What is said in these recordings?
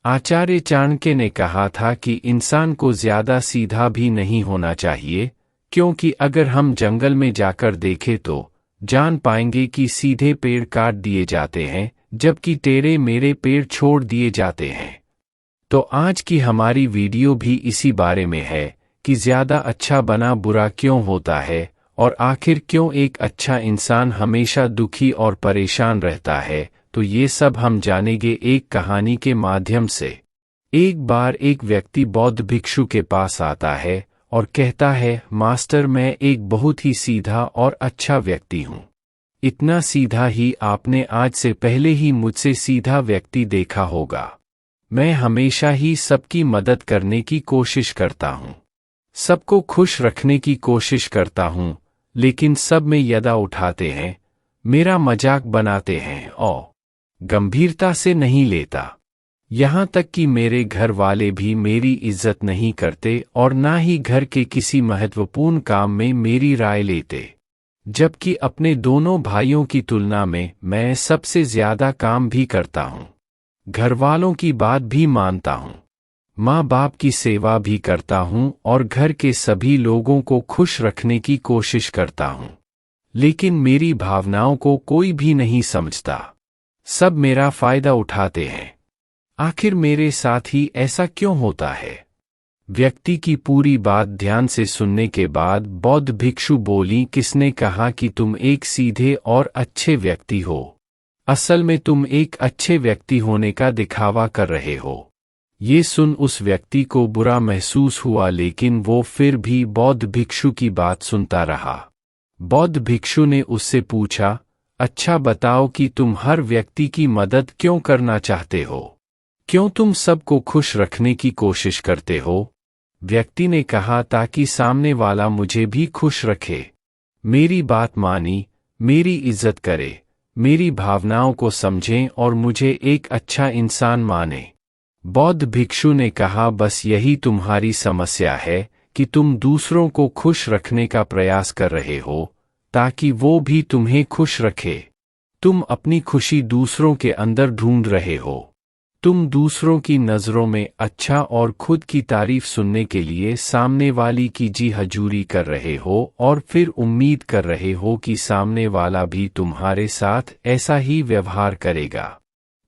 आचार्य चाणक्य ने कहा था कि इंसान को ज्यादा सीधा भी नहीं होना चाहिए, क्योंकि अगर हम जंगल में जाकर देखें तो जान पाएंगे कि सीधे पेड़ काट दिए जाते हैं जबकि टेढ़े मेढ़े पेड़ छोड़ दिए जाते हैं। तो आज की हमारी वीडियो भी इसी बारे में है कि ज्यादा अच्छा बना बुरा क्यों होता है और आखिर क्यों एक अच्छा इंसान हमेशा दुखी और परेशान रहता है। तो ये सब हम जानेंगे एक कहानी के माध्यम से। एक बार एक व्यक्ति बौद्ध भिक्षु के पास आता है और कहता है, मास्टर, मैं एक बहुत ही सीधा और अच्छा व्यक्ति हूँ। इतना सीधा ही आपने आज से पहले ही मुझसे सीधा व्यक्ति देखा होगा। मैं हमेशा ही सबकी मदद करने की कोशिश करता हूँ, सबको खुश रखने की कोशिश करता हूँ, लेकिन सब में यदा उठाते हैं, मेरा मजाक बनाते हैं और गंभीरता से नहीं लेता। यहाँ तक कि मेरे घर वाले भी मेरी इज्जत नहीं करते और ना ही घर के किसी महत्वपूर्ण काम में मेरी राय लेते, जबकि अपने दोनों भाइयों की तुलना में मैं सबसे ज्यादा काम भी करता हूँ, घर वालों की बात भी मानता हूँ, माँ बाप की सेवा भी करता हूँ और घर के सभी लोगों को खुश रखने की कोशिश करता हूँ। लेकिन मेरी भावनाओं को कोई भी नहीं समझता, सब मेरा फायदा उठाते हैं। आखिर मेरे साथ ही ऐसा क्यों होता है? व्यक्ति की पूरी बात ध्यान से सुनने के बाद बौद्ध भिक्षु बोली, किसने कहा कि तुम एक सीधे और अच्छे व्यक्ति हो? असल में तुम एक अच्छे व्यक्ति होने का दिखावा कर रहे हो। ये सुन उस व्यक्ति को बुरा महसूस हुआ, लेकिन वो फिर भी बौद्ध भिक्षु की बात सुनता रहा। बौद्ध भिक्षु ने उससे पूछा, अच्छा बताओ कि तुम हर व्यक्ति की मदद क्यों करना चाहते हो? क्यों तुम सबको खुश रखने की कोशिश करते हो? व्यक्ति ने कहा, ताकि सामने वाला मुझे भी खुश रखे, मेरी बात मानी, मेरी इज्जत करे, मेरी भावनाओं को समझें और मुझे एक अच्छा इंसान माने। बौद्ध भिक्षु ने कहा, बस यही तुम्हारी समस्या है कि तुम दूसरों को खुश रखने का प्रयास कर रहे हो ताकि वो भी तुम्हें खुश रखे। तुम अपनी खुशी दूसरों के अंदर ढूंढ रहे हो। तुम दूसरों की नज़रों में अच्छा और खुद की तारीफ सुनने के लिए सामने वाली की जी हजूरी कर रहे हो और फिर उम्मीद कर रहे हो कि सामने वाला भी तुम्हारे साथ ऐसा ही व्यवहार करेगा।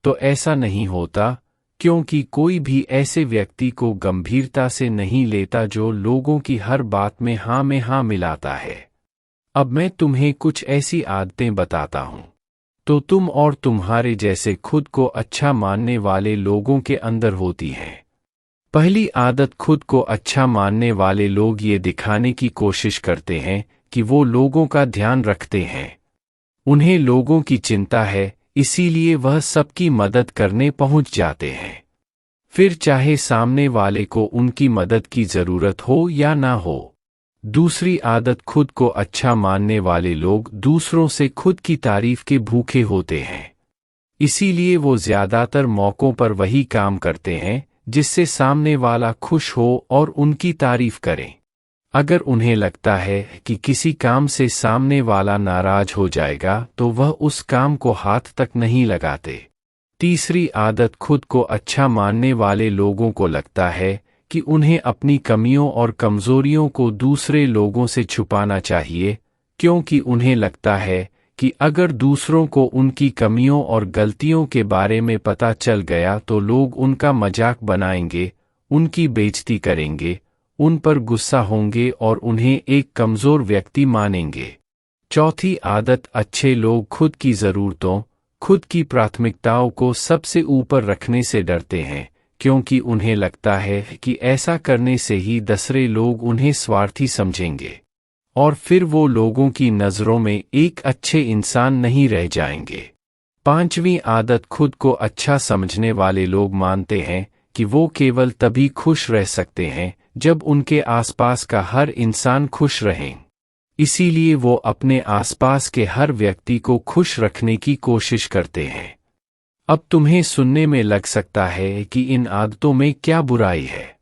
तो ऐसा नहीं होता, क्योंकि कोई भी ऐसे व्यक्ति को गंभीरता से नहीं लेता जो लोगों की हर बात में हाँ मिलाता है। अब मैं तुम्हें कुछ ऐसी आदतें बताता हूँ तो तुम और तुम्हारे जैसे खुद को अच्छा मानने वाले लोगों के अंदर होती हैं। पहली आदत, खुद को अच्छा मानने वाले लोग ये दिखाने की कोशिश करते हैं कि वो लोगों का ध्यान रखते हैं। उन्हें लोगों की चिंता है, इसीलिए वह सबकी मदद करने पहुंच जाते हैं, फिर चाहे सामने वाले को उनकी मदद की जरूरत हो या ना हो। दूसरी आदत, खुद को अच्छा मानने वाले लोग दूसरों से खुद की तारीफ के भूखे होते हैं, इसीलिए वो ज्यादातर मौकों पर वही काम करते हैं जिससे सामने वाला खुश हो और उनकी तारीफ करें। अगर उन्हें लगता है कि किसी काम से सामने वाला नाराज हो जाएगा तो वह उस काम को हाथ तक नहीं लगाते। तीसरी आदत, खुद को अच्छा मानने वाले लोगों को लगता है कि उन्हें अपनी कमियों और कमजोरियों को दूसरे लोगों से छुपाना चाहिए, क्योंकि उन्हें लगता है कि अगर दूसरों को उनकी कमियों और गलतियों के बारे में पता चल गया तो लोग उनका मजाक बनाएंगे, उनकी बेइज्जती करेंगे, उन पर गुस्सा होंगे और उन्हें एक कमजोर व्यक्ति मानेंगे। चौथी आदत, अच्छे लोग खुद की ज़रूरतों, खुद की प्राथमिकताओं को सबसे ऊपर रखने से डरते हैं, क्योंकि उन्हें लगता है कि ऐसा करने से ही दूसरे लोग उन्हें स्वार्थी समझेंगे और फिर वो लोगों की नज़रों में एक अच्छे इंसान नहीं रह जाएंगे। पांचवीं आदत, खुद को अच्छा समझने वाले लोग मानते हैं कि वो केवल तभी खुश रह सकते हैं जब उनके आसपास का हर इंसान खुश रहे, इसीलिए वो अपने आसपास के हर व्यक्ति को खुश रखने की कोशिश करते हैं। अब तुम्हें सुनने में लग सकता है कि इन आदतों में क्या बुराई है।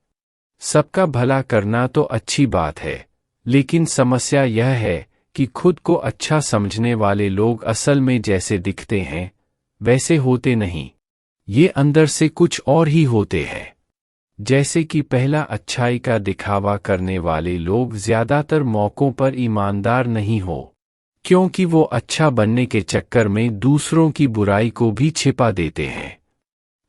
सबका भला करना तो अच्छी बात है, लेकिन समस्या यह है कि खुद को अच्छा समझने वाले लोग असल में जैसे दिखते हैं वैसे होते नहीं। ये अंदर से कुछ और ही होते हैं। जैसे कि पहला, अच्छाई का दिखावा करने वाले लोग ज्यादातर मौकों पर ईमानदार नहीं हो, क्योंकि वो अच्छा बनने के चक्कर में दूसरों की बुराई को भी छिपा देते हैं।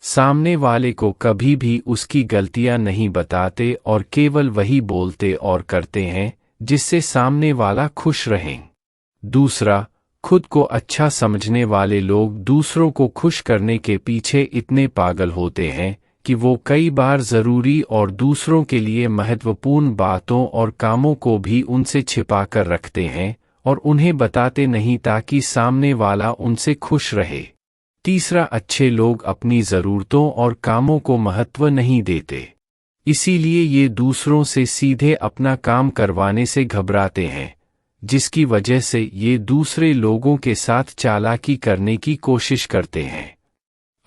सामने वाले को कभी भी उसकी गलतियां नहीं बताते और केवल वही बोलते और करते हैं जिससे सामने वाला खुश रहे। दूसरा, खुद को अच्छा समझने वाले लोग दूसरों को खुश करने के पीछे इतने पागल होते हैं कि वो कई बार जरूरी और दूसरों के लिए महत्वपूर्ण बातों और कामों को भी उनसे छिपा कर रखते हैं और उन्हें बताते नहीं ताकि सामने वाला उनसे खुश रहे। तीसरा, अच्छे लोग अपनी जरूरतों और कामों को महत्व नहीं देते, इसीलिए ये दूसरों से सीधे अपना काम करवाने से घबराते हैं, जिसकी वजह से ये दूसरे लोगों के साथ चालाकी करने की कोशिश करते हैं।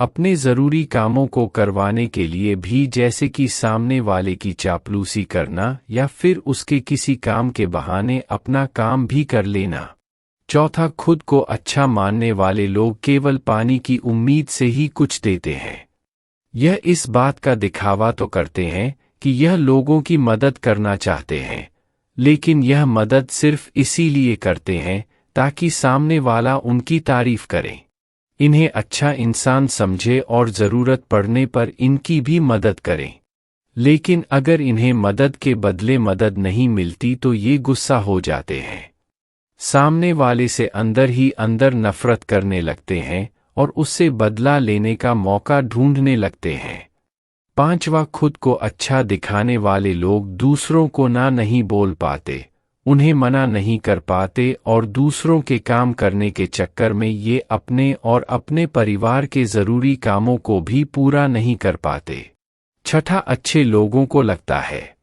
अपने जरूरी कामों को करवाने के लिए भी, जैसे कि सामने वाले की चापलूसी करना या फिर उसके किसी काम के बहाने अपना काम भी कर लेना। चौथा, खुद को अच्छा मानने वाले लोग केवल पानी की उम्मीद से ही कुछ देते हैं। यह इस बात का दिखावा तो करते हैं कि यह लोगों की मदद करना चाहते हैं, लेकिन यह मदद सिर्फ इसीलिए करते हैं ताकि सामने वाला उनकी तारीफ करे, इन्हें अच्छा इंसान समझे और ज़रूरत पड़ने पर इनकी भी मदद करें। लेकिन अगर इन्हें मदद के बदले मदद नहीं मिलती तो ये गुस्सा हो जाते हैं, सामने वाले से अंदर ही अंदर नफरत करने लगते हैं और उससे बदला लेने का मौका ढूंढने लगते हैं। पांचवा, खुद को अच्छा दिखाने वाले लोग दूसरों को ना नहीं बोल पाते, उन्हें मना नहीं कर पाते और दूसरों के काम करने के चक्कर में ये अपने और अपने परिवार के जरूरी कामों को भी पूरा नहीं कर पाते। छठा, अच्छे लोगों को लगता है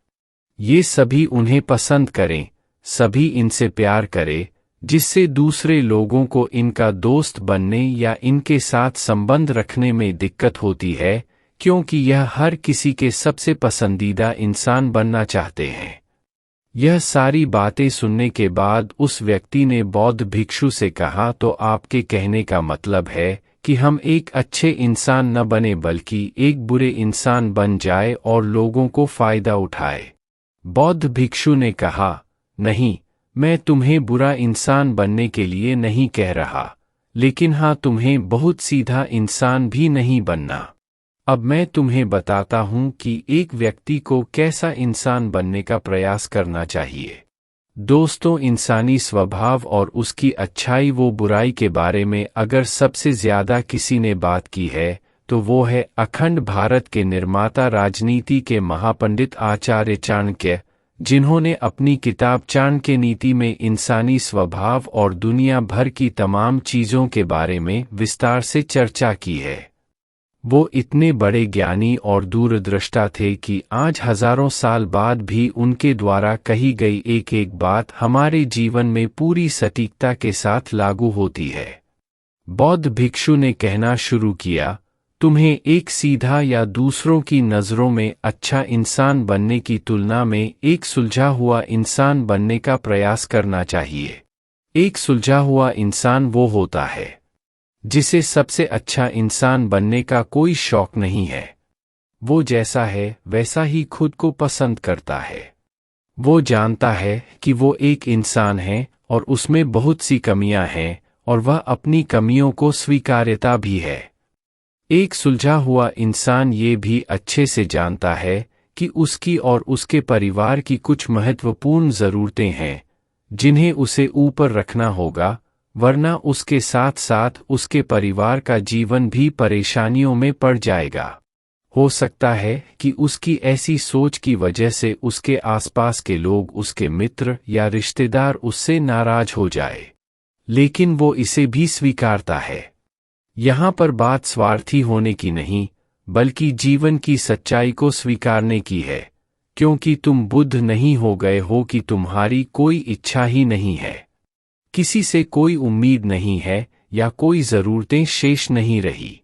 ये सभी उन्हें पसंद करें, सभी इनसे प्यार करें, जिससे दूसरे लोगों को इनका दोस्त बनने या इनके साथ संबंध रखने में दिक्कत होती है, क्योंकि यह हर किसी के सबसे पसंदीदा इंसान बनना चाहते हैं। यह सारी बातें सुनने के बाद उस व्यक्ति ने बौद्ध भिक्षु से कहा, तो आपके कहने का मतलब है कि हम एक अच्छे इंसान न बने बल्कि एक बुरे इंसान बन जाए और लोगों को फायदा उठाए। बौद्ध भिक्षु ने कहा, नहीं, मैं तुम्हें बुरा इंसान बनने के लिए नहीं कह रहा, लेकिन हाँ, तुम्हें बहुत सीधा इंसान भी नहीं बनना। अब मैं तुम्हें बताता हूं कि एक व्यक्ति को कैसा इंसान बनने का प्रयास करना चाहिए। दोस्तों, इंसानी स्वभाव और उसकी अच्छाई व बुराई के बारे में अगर सबसे ज्यादा किसी ने बात की है तो वो है अखंड भारत के निर्माता, राजनीति के महापंडित आचार्य चाणक्य, जिन्होंने अपनी किताब चाणक्य नीति में इंसानी स्वभाव और दुनिया भर की तमाम चीज़ों के बारे में विस्तार से चर्चा की है। वो इतने बड़े ज्ञानी और दूरदृष्टा थे कि आज हजारों साल बाद भी उनके द्वारा कही गई एक एक बात हमारे जीवन में पूरी सटीकता के साथ लागू होती है। बौद्ध भिक्षु ने कहना शुरू किया, तुम्हें एक सीधा या दूसरों की नज़रों में अच्छा इंसान बनने की तुलना में एक सुलझा हुआ इंसान बनने का प्रयास करना चाहिए। एक सुलझा हुआ इंसान वो होता है जिसे सबसे अच्छा इंसान बनने का कोई शौक नहीं है। वो जैसा है वैसा ही खुद को पसंद करता है। वो जानता है कि वो एक इंसान है और उसमें बहुत सी कमियां हैं और वह अपनी कमियों को स्वीकार्यता भी है। एक सुलझा हुआ इंसान ये भी अच्छे से जानता है कि उसकी और उसके परिवार की कुछ महत्वपूर्ण ज़रूरतें हैं जिन्हें उसे ऊपर रखना होगा, वरना उसके साथ साथ उसके परिवार का जीवन भी परेशानियों में पड़ जाएगा। हो सकता है कि उसकी ऐसी सोच की वजह से उसके आसपास के लोग, उसके मित्र या रिश्तेदार उससे नाराज हो जाए, लेकिन वो इसे भी स्वीकारता है। यहाँ पर बात स्वार्थी होने की नहीं, बल्कि जीवन की सच्चाई को स्वीकारने की है, क्योंकि तुम बुद्ध नहीं हो गए हो कि तुम्हारी कोई इच्छा ही नहीं है, किसी से कोई उम्मीद नहीं है या कोई ज़रूरतें शेष नहीं रही।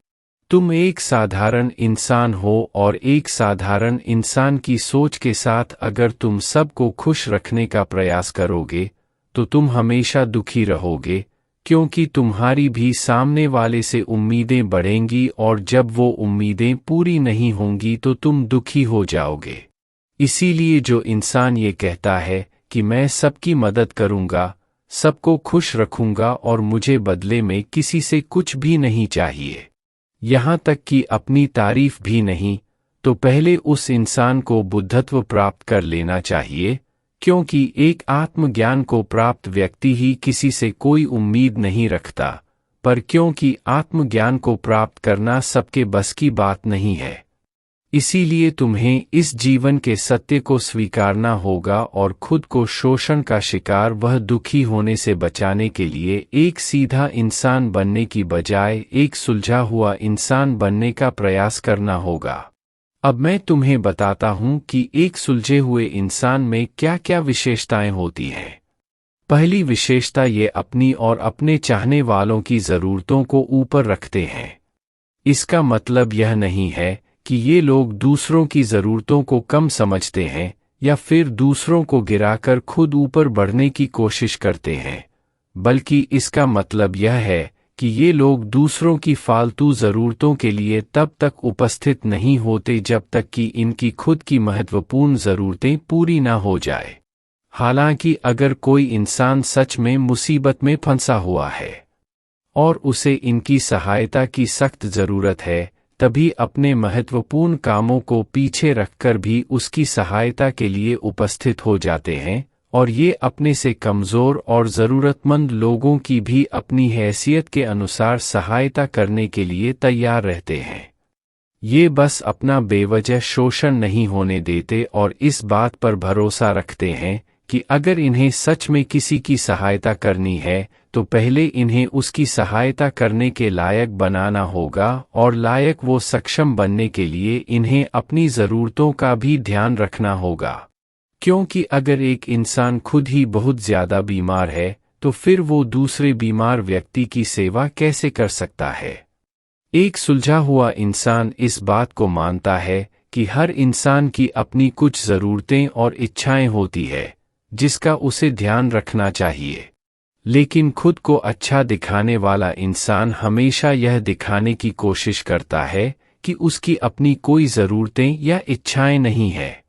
तुम एक साधारण इंसान हो और एक साधारण इंसान की सोच के साथ अगर तुम सबको खुश रखने का प्रयास करोगे तो तुम हमेशा दुखी रहोगे, क्योंकि तुम्हारी भी सामने वाले से उम्मीदें बढ़ेंगी और जब वो उम्मीदें पूरी नहीं होंगी तो तुम दुखी हो जाओगे। इसीलिए जो इंसान ये कहता है कि मैं सबकी मदद करूंगा, सबको खुश रखूंगा और मुझे बदले में किसी से कुछ भी नहीं चाहिए, यहाँ तक कि अपनी तारीफ भी नहीं, तो पहले उस इंसान को बुद्धत्व प्राप्त कर लेना चाहिए, क्योंकि एक आत्मज्ञान को प्राप्त व्यक्ति ही किसी से कोई उम्मीद नहीं रखता, पर क्योंकि आत्मज्ञान को प्राप्त करना सबके बस की बात नहीं है, इसीलिए तुम्हें इस जीवन के सत्य को स्वीकारना होगा और खुद को शोषण का शिकार वह दुखी होने से बचाने के लिए एक सीधा इंसान बनने की बजाय एक सुलझा हुआ इंसान बनने का प्रयास करना होगा। अब मैं तुम्हें बताता हूं कि एक सुलझे हुए इंसान में क्या क्या विशेषताएं होती हैं। पहली विशेषता ये अपनी और अपने चाहने वालों की ज़रूरतों को ऊपर रखते हैं। इसका मतलब यह नहीं है कि ये लोग दूसरों की ज़रूरतों को कम समझते हैं या फिर दूसरों को गिराकर खुद ऊपर बढ़ने की कोशिश करते हैं, बल्कि इसका मतलब यह है कि ये लोग दूसरों की फालतू ज़रूरतों के लिए तब तक उपस्थित नहीं होते जब तक कि इनकी खुद की महत्वपूर्ण ज़रूरतें पूरी ना हो जाए। हालांकि अगर कोई इंसान सच में मुसीबत में फंसा हुआ है और उसे इनकी सहायता की सख्त ज़रूरत है, तभी अपने महत्वपूर्ण कामों को पीछे रखकर भी उसकी सहायता के लिए उपस्थित हो जाते हैं और ये अपने से कमज़ोर और ज़रूरतमंद लोगों की भी अपनी हैसियत के अनुसार सहायता करने के लिए तैयार रहते हैं। ये बस अपना बेवजह शोषण नहीं होने देते और इस बात पर भरोसा रखते हैं कि अगर इन्हें सच में किसी की सहायता करनी है तो पहले इन्हें उसकी सहायता करने के लायक बनाना होगा और लायक वो सक्षम बनने के लिए इन्हें अपनी ज़रूरतों का भी ध्यान रखना होगा, क्योंकि अगर एक इंसान खुद ही बहुत ज़्यादा बीमार है तो फिर वो दूसरे बीमार व्यक्ति की सेवा कैसे कर सकता है। एक सुलझा हुआ इंसान इस बात को मानता है कि हर इंसान की अपनी कुछ ज़रूरतें और इच्छाएं होती है जिसका उसे ध्यान रखना चाहिए, लेकिन खुद को अच्छा दिखाने वाला इंसान हमेशा यह दिखाने की कोशिश करता है कि उसकी अपनी कोई ज़रूरतें या इच्छाएं नहीं है,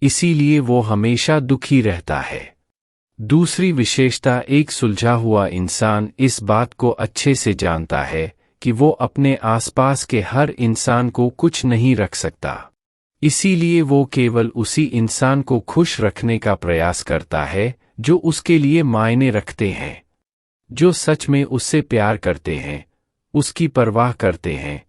इसीलिए वो हमेशा दुखी रहता है। दूसरी विशेषता, एक सुलझा हुआ इंसान इस बात को अच्छे से जानता है कि वो अपने आसपास के हर इंसान को कुछ नहीं रख सकता, इसीलिए वो केवल उसी इंसान को खुश रखने का प्रयास करता है जो उसके लिए मायने रखते हैं, जो सच में उससे प्यार करते हैं, उसकी परवाह करते हैं।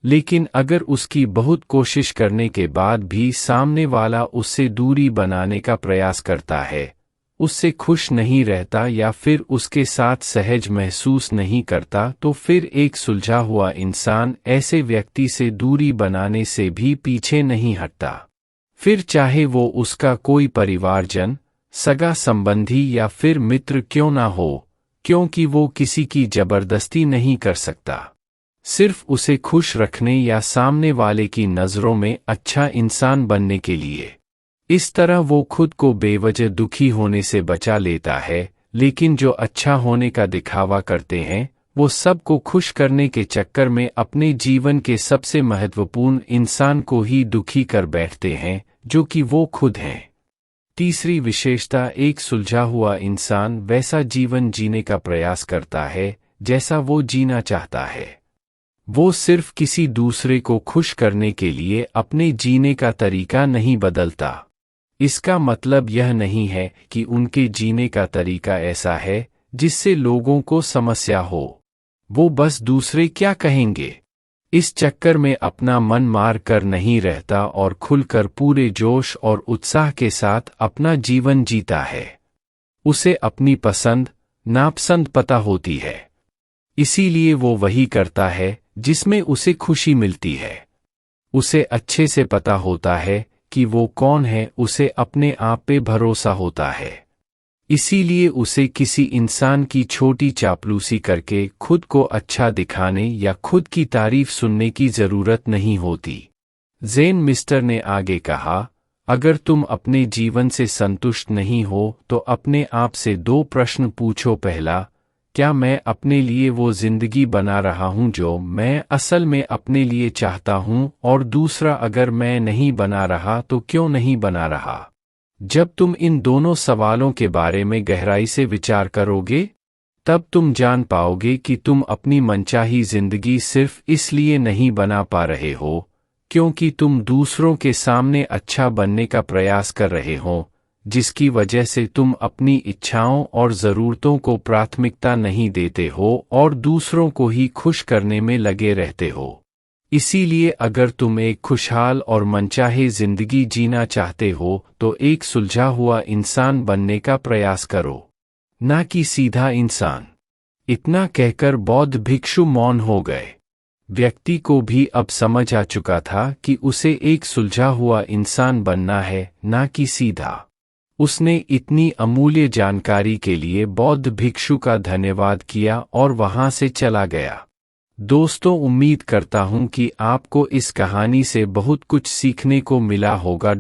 लेकिन अगर उसकी बहुत कोशिश करने के बाद भी सामने वाला उससे दूरी बनाने का प्रयास करता है, उससे खुश नहीं रहता या फिर उसके साथ सहज महसूस नहीं करता, तो फिर एक सुलझा हुआ इंसान ऐसे व्यक्ति से दूरी बनाने से भी पीछे नहीं हटता, फिर चाहे वो उसका कोई परिवारजन, सगा संबंधी या फिर मित्र क्यों ना हो, क्योंकि वो किसी की जबरदस्ती नहीं कर सकता, सिर्फ उसे खुश रखने या सामने वाले की नज़रों में अच्छा इंसान बनने के लिए। इस तरह वो खुद को बेवजह दुखी होने से बचा लेता है, लेकिन जो अच्छा होने का दिखावा करते हैं वो सबको खुश करने के चक्कर में अपने जीवन के सबसे महत्वपूर्ण इंसान को ही दुखी कर बैठते हैं, जो कि वो खुद हैं। तीसरी विशेषता, एक सुलझा हुआ इंसान वैसा जीवन जीने का प्रयास करता है जैसा वो जीना चाहता है। वो सिर्फ किसी दूसरे को खुश करने के लिए अपने जीने का तरीका नहीं बदलता। इसका मतलब यह नहीं है कि उनके जीने का तरीका ऐसा है जिससे लोगों को समस्या हो, वो बस दूसरे क्या कहेंगे इस चक्कर में अपना मन मार कर नहीं रहता और खुलकर पूरे जोश और उत्साह के साथ अपना जीवन जीता है। उसे अपनी पसंद नापसंद पता होती है, इसीलिए वो वही करता है जिसमें उसे खुशी मिलती है। उसे अच्छे से पता होता है कि वो कौन है, उसे अपने आप पे भरोसा होता है, इसीलिए उसे किसी इंसान की छोटी चापलूसी करके खुद को अच्छा दिखाने या खुद की तारीफ सुनने की ज़रूरत नहीं होती। ज़ेन मिस्टर ने आगे कहा, अगर तुम अपने जीवन से संतुष्ट नहीं हो तो अपने आप से 2 प्रश्न पूछो। पहला, क्या मैं अपने लिए वो जिंदगी बना रहा हूं जो मैं असल में अपने लिए चाहता हूं, और दूसरा, अगर मैं नहीं बना रहा तो क्यों नहीं बना रहा? जब तुम इन दोनों सवालों के बारे में गहराई से विचार करोगे, तब तुम जान पाओगे कि तुम अपनी मनचाही जिंदगी सिर्फ इसलिए नहीं बना पा रहे हो क्योंकि तुम दूसरों के सामने अच्छा बनने का प्रयास कर रहे हो, जिसकी वजह से तुम अपनी इच्छाओं और ज़रूरतों को प्राथमिकता नहीं देते हो और दूसरों को ही खुश करने में लगे रहते हो। इसीलिए अगर तुम एक खुशहाल और मनचाहे जिंदगी जीना चाहते हो तो एक सुलझा हुआ इंसान बनने का प्रयास करो, ना कि सीधा इंसान। इतना कहकर बौद्ध भिक्षु मौन हो गए। व्यक्ति को भी अब समझ आ चुका था कि उसे एक सुलझा हुआ इंसान बनना है, ना कि सीधा। उसने इतनी अमूल्य जानकारी के लिए बौद्ध भिक्षु का धन्यवाद किया और वहां से चला गया। दोस्तों, उम्मीद करता हूं कि आपको इस कहानी से बहुत कुछ सीखने को मिला होगा।